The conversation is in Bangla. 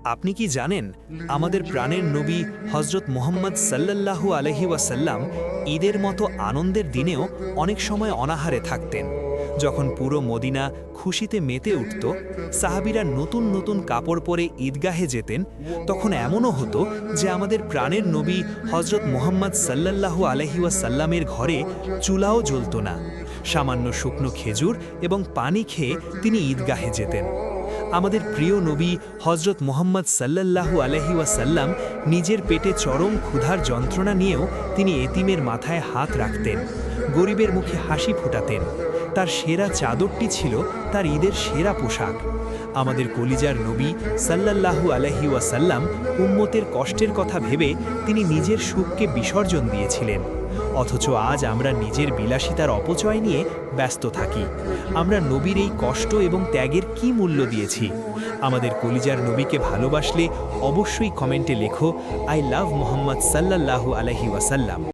আপনি কি জানেন আমাদের প্রাণের নবী হজরত মুহাম্মদ সাল্লাল্লাহু আলাইহি ওয়াসাল্লাম ঈদের মতো আনন্দের দিনেও অনেক সময় অনাহারে থাকতেন। যখন পুরো মদিনা খুশিতে মেতে উঠত, সাহাবীরা নতুন নতুন কাপড় পরে ঈদগাহে যেতেন, তখন এমনও হতো যে আমাদের প্রাণের নবী হজরত মুহাম্মদ সাল্লাল্লাহু আলাইহি ওয়াসাল্লামের ঘরে চুলাও জ্বলত না। সামান্য শুকনো খেজুর এবং পানি খেয়ে তিনি ঈদগাহে যেতেন। আমাদের প্রিয় নবী হজরত মুহাম্মদ সাল্লাল্লাহু আলাইহি ওয়াসাল্লাম নিজের পেটে চরম ক্ষুধার যন্ত্রণা নিয়েও তিনি এতিমের মাথায় হাত রাখতেন, গরিবের মুখে হাসি ফোটাতেন। তার সেরা চাদরটি ছিল তার ঈদের সেরা পোশাক। আমাদের কলিজার নবী সাল্লাল্লাহু আলাইহি ওয়াসাল্লাম উম্মতের কষ্টের কথা ভেবে তিনি নিজের সুখকে বিসর্জন দিয়েছিলেন। অথচ আজ আমরা নিজের বিলাসিতার অপচয় নিয়ে ব্যস্ত থাকি। আমরা নবীর এই কষ্ট এবং ত্যাগের কি মূল্য দিয়েছি? আমাদের কলিজার নবীকে ভালোবাসলে অবশ্যই কমেন্টে লেখো, আই লাভ মুহাম্মদ সাল্লাল্লাহু আলাইহি ওয়াসাল্লাম।